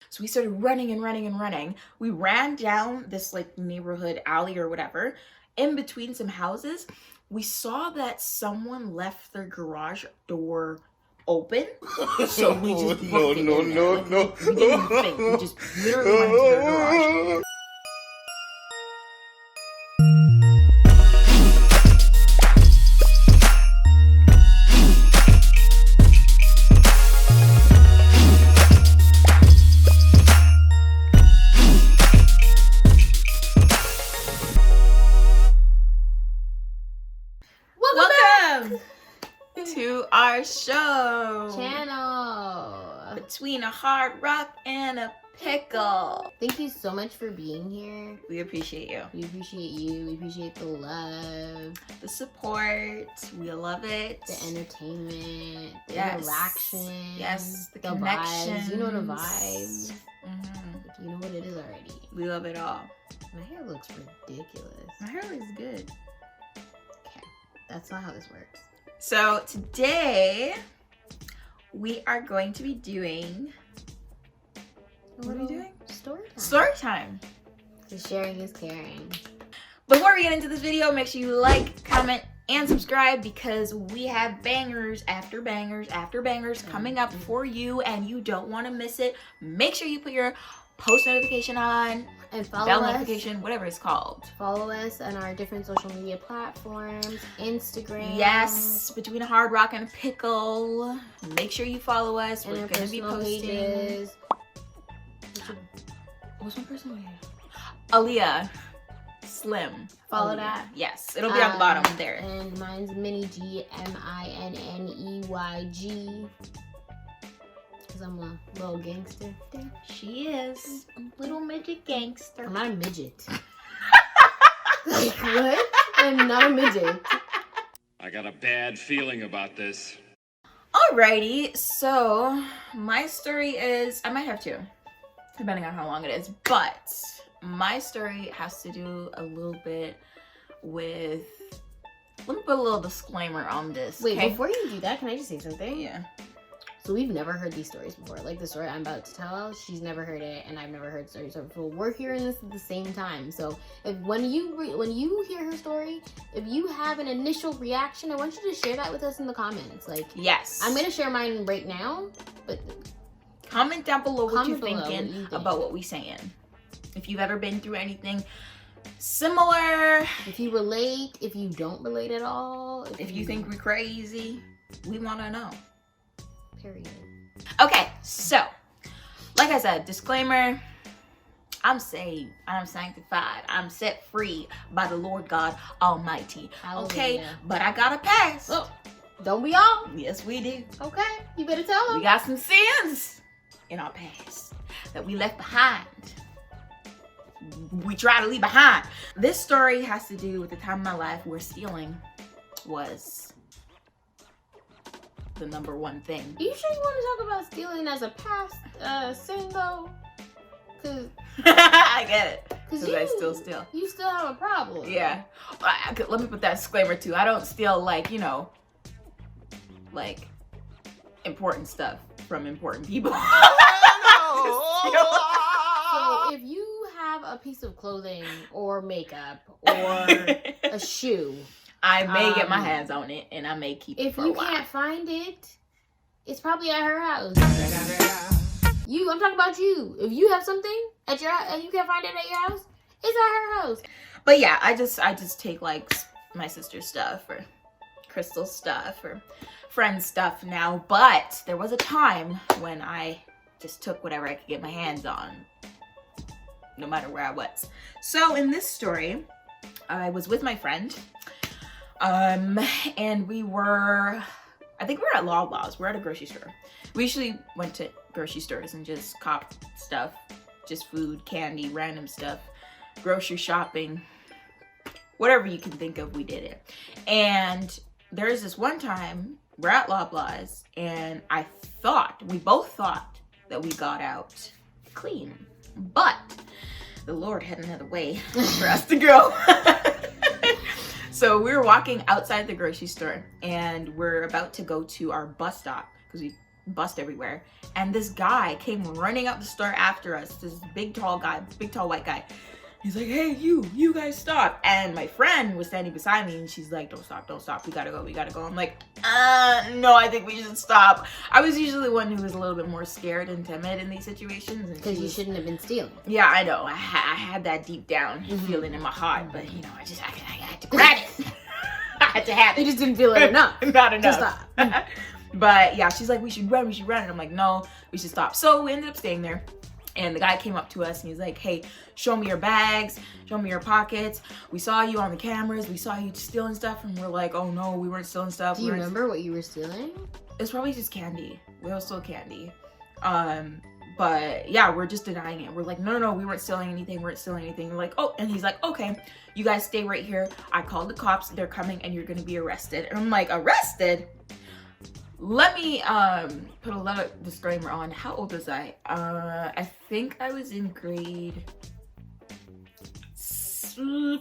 So we started running and running and running. We ran down this like neighborhood alley or whatever. In between some houses, we saw that someone left their garage door open. So we just booked it in there. Like, we didn't even think. We just literally went into their garage. Welcome to our show channel Between a Hard Rock and a Pickle. Thank you so much for being here. We appreciate you. We appreciate you. We appreciate the love, the support. We love it. the entertainment, the Yes. interaction. Yes, the vibes. connections. You know the vibes. Mm-hmm. You know what it is already. We love it all. My hair looks ridiculous. My hair looks good. Okay, that's not how this works. So today we are going to be doing. What are we doing? Story time. Story time. Because sharing is caring. Before we get into this video, make sure you like, comment, and subscribe because we have bangers after bangers after bangers coming up for you and you don't want to miss it. Make sure you put your post notification on, And follow bell us. notification, whatever it's called. Follow us on our different social media platforms, Instagram. Yes, Between a Hard Rock and a Pickle. Make sure you follow us. And We're our going to be personal posting. pages. What's my personal name? Aaliyah Slim. Follow Aaliyah. that. Yes, it'll be on the bottom there. And mine's Minnie G, MINNEYG. Because I'm a little gangster. She is. Little midget gangster. I'm not a midget. Like, what? I'm not a midget. I got a bad feeling about this. Alrighty, so my story is, I might have two, depending on how long it is, but my story has to do a little bit with, let me put a little disclaimer on this. Wait, okay? before you do that, can I just say something? Yeah. So we've never heard these stories before. Like the story I'm about to tell, she's never heard it, and I've never heard stories. So we're hearing this at the same time. So if when you hear her story, if you have an initial reaction, I want you to share that with us in the comments. Like, Yes. I'm gonna share mine right now, but comment down below what you're Comment below what thinking you think. about what we're saying. If you've ever been through anything similar, if you relate, if you don't relate at all, if you think we're crazy, we want to know. period. Okay, so like I said, disclaimer, I'm saved, I'm sanctified, I'm set free by the Lord God Almighty. Okay, Hallelujah. but I got a past. Oh, don't we all? Yes, we do. Okay, you better tell We them. got some sins in our past that we left behind. We try to leave behind. This story has to do with the time in my life where stealing was the number one thing. You sure you want to talk about stealing as a past sin though? Cause I get it. Because you I still steal. You still have a problem. Yeah. Let me put that disclaimer too. I don't steal like, like important stuff from important people. So if you have a piece of clothing or makeup or a shoe, I may get my hands on it and I may keep it if for a you while. can't find it, it's probably at her house. I'm talking about you. If you have something at your house and you can't find it at your house, it's at her house. But yeah, I just take like my sister's stuff or Crystal's stuff or friend's stuff now. But there was a time when I just took whatever I could get my hands on, no matter where I was. So in this story, I was with my friend, and we were, I think we were at Loblaws. We're at a grocery store. We usually went to grocery stores and just copped stuff, just food, candy, random stuff, grocery shopping, whatever you can think of, we did it. And there's this one time we're at Loblaws and we both thought that we got out clean, but the Lord had another way for us to go. So we were walking outside the grocery store and we're about to go to our bus stop because we bust everywhere. And this guy came running out the store after us. This big tall white guy. He's like, hey, you guys stop. And my friend was standing beside me and she's like, don't stop. We gotta go. I'm like, no, I think we should stop. I was usually the one who was a little bit more scared and timid in these situations. Because you shouldn't have been stealing. Yeah, I know. I had that deep down feeling in my heart, but I had to grab it. I had to have it. You just didn't feel it enough. Not enough. To stop. But yeah, she's like, we should run. And I'm like, no, we should stop. So we ended up staying there. And the guy came up to us and he's like, hey, show me your bags, show me your pockets. We saw you on the cameras. We saw you stealing stuff. And we're like, oh no, we weren't stealing stuff. Do you remember what you were stealing? It's probably just candy. We all stole candy. But yeah, we're just denying it. We're like, no, we weren't stealing anything. We're like, oh, and he's like, okay, you guys stay right here. I called the cops. They're coming and you're going to be arrested. And I'm like, arrested? Let me put a little disclaimer on. How old was I? I think I was in grade,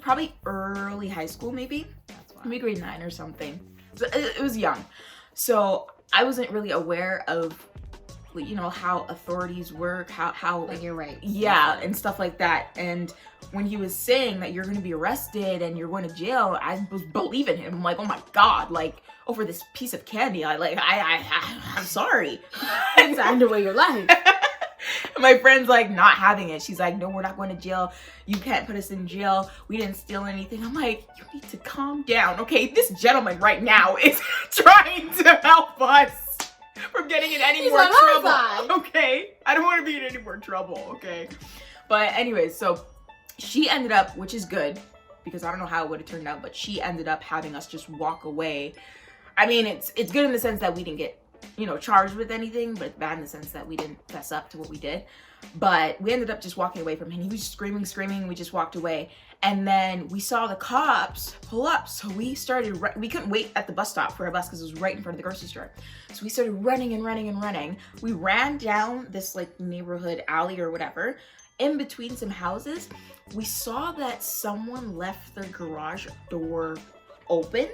probably early high school, maybe. Maybe grade 9 or something. So it was young. So I wasn't really aware of, how authorities work, how like you're right. Yeah, and stuff like that. And when he was saying that you're going to be arrested and you're going to jail, I was believing him. I'm like, oh my God, like over this piece of candy. I'm sorry. It's time to weigh your life. My friend's like not having it. She's like, no, we're not going to jail. You can't put us in jail. We didn't steal anything. I'm like, you need to calm down. Okay, this gentleman right now is trying to help us from getting in any more trouble. Okay, I don't want to be in any more trouble. Okay, but anyways, so she ended up, which is good because I don't know how it would have turned out, but she ended up having us just walk away. I mean, it's good in the sense that we didn't get charged with anything, but it's bad in the sense that we didn't fess up to what we did. But we ended up just walking away from him. He was just screaming. We just walked away. And then we saw the cops pull up. So we started, we couldn't wait at the bus stop for a bus because it was right in front of the grocery store. So we started running. We ran down this neighborhood alley or whatever. In between some houses, we saw that someone left their garage door open.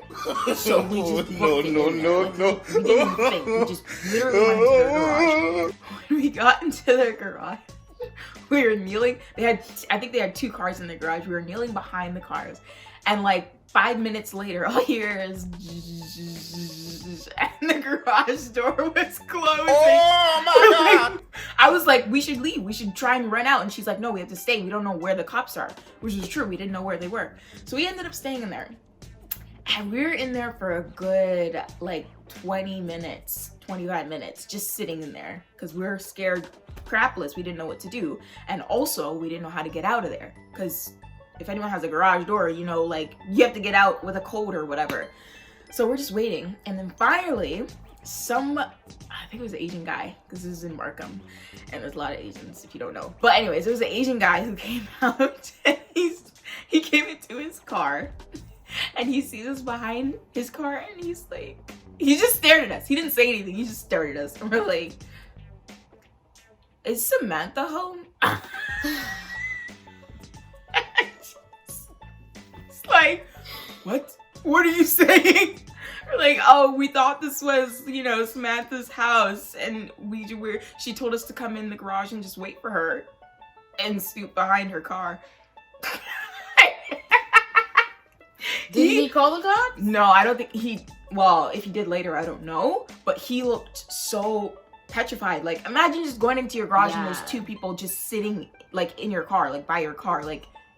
So we just no. We didn't even think. We just literally went into their garage. When we got into their garage, we were kneeling. I think they had 2 cars in the garage. We were kneeling behind the cars. And 5 minutes later, all I hear is and the garage door was closing. Oh my God. I was like, we should leave. We should try and run out. And she's like, no, we have to stay. We don't know where the cops are, which is true. We didn't know where they were. So we ended up staying in there. And we were in there for a good 20 minutes, 25 minutes, just sitting in there because we were scared crapless. We didn't know what to do. And also we didn't know how to get out of there because if anyone has a garage door, you have to get out with a code or whatever. So we're just waiting. And then finally, I think it was an Asian guy because this is in Markham and there's a lot of Asians if you don't know. But anyways, there was an Asian guy who came out and he came into his car. And he sees us behind his car and he's like, he just stared at us. He didn't say anything. He just stared at us. And we're like, is Samantha home? It's like, what? What are you saying? We're like, oh, we thought this was, Samantha's house. And she told us to come in the garage and just wait for her and snoop behind her car. Did he call the cops? No, I don't think if he did later, I don't know. But he looked so petrified. Imagine just going into your garage and there's 2 people just sitting in your car, by your car.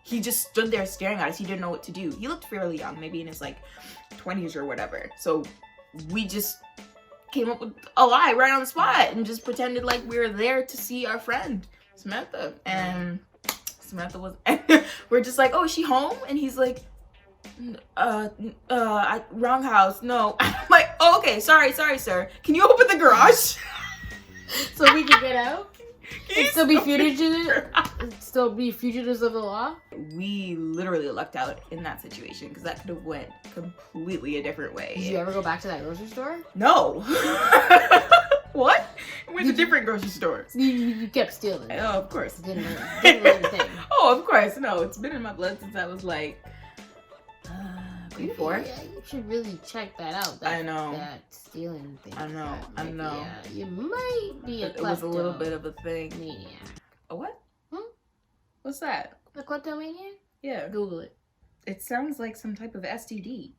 He just stood there staring at us. He didn't know what to do. He looked fairly young, maybe in his 20s or whatever. So we just came up with a lie right on the spot and just pretended like we were there to see our friend, Samantha. And Samantha was, we're just like, oh, is she home? And he's like, wrong house. No. I'm like, oh, okay, sorry, sir. Can you open the garage? So we can get out? And still be fugitives of the law? We literally lucked out in that situation because that could have went completely a different way. Did you ever go back to that grocery store? No. What? It was a different grocery store. You kept stealing. Oh, of course. Didn't learn anything. Oh, of course. No, it's been in my blood since I was before. Yeah, you should really check that out. I know. That stealing thing. I know. That I might be, know. you might be a It was a little bit of a thing. maniac. A what? Hmm? What's that? A kleptomaniac? Yeah. Google it. It sounds like some type of STD.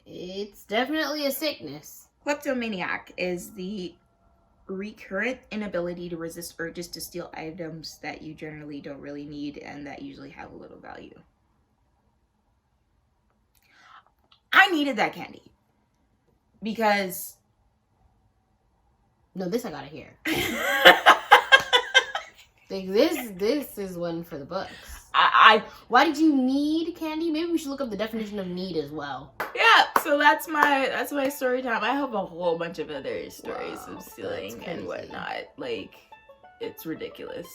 It's definitely a sickness. Kleptomaniac is the recurrent inability to resist urges to steal items that you generally don't really need and that usually have a little value. I needed that candy because No, this I gotta hear. Like, this is one for the books. Why did you need candy? Maybe we should look up the definition of need as well. Yeah, so that's my story time. I have a whole bunch of other stories Wow, of stealing that's and crazy. whatnot. Like, it's ridiculous.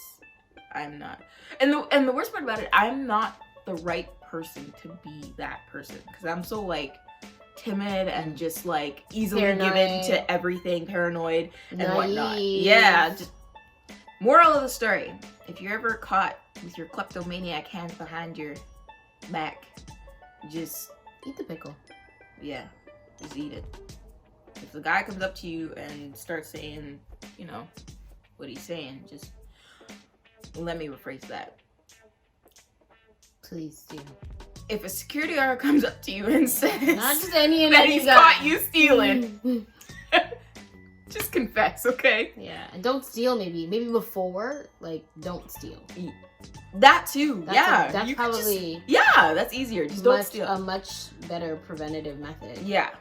I'm not, and the worst part about it, I'm not the right person to be that person because I'm so like timid and just like easily given Paranoid. to everything, paranoid and whatnot. Naive. Yeah. Just, moral of the story: if you're ever caught with your kleptomaniac hands behind your back, just Eat the pickle. yeah, just eat it. If the guy comes up to you and starts saying, you know, what he's saying, just let me rephrase that. Please do. If a security guard comes up to you and says Not just any and that any he's guy. caught you stealing, just confess, okay? Yeah, and don't steal. Maybe before, like, don't steal. That too. That's yeah, that's you could just- probably yeah, that's easier. Just don't much, steal. a much better preventative method. Yeah.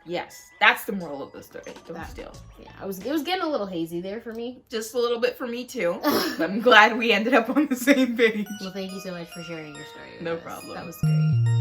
Yes, that's the moral of the story. Don't That- steal. Yeah, it was getting a little hazy there for me. Just a little bit for me too. But I'm glad we ended up on the same page. Well, thank you so much for sharing your story. with No us. problem. That was great.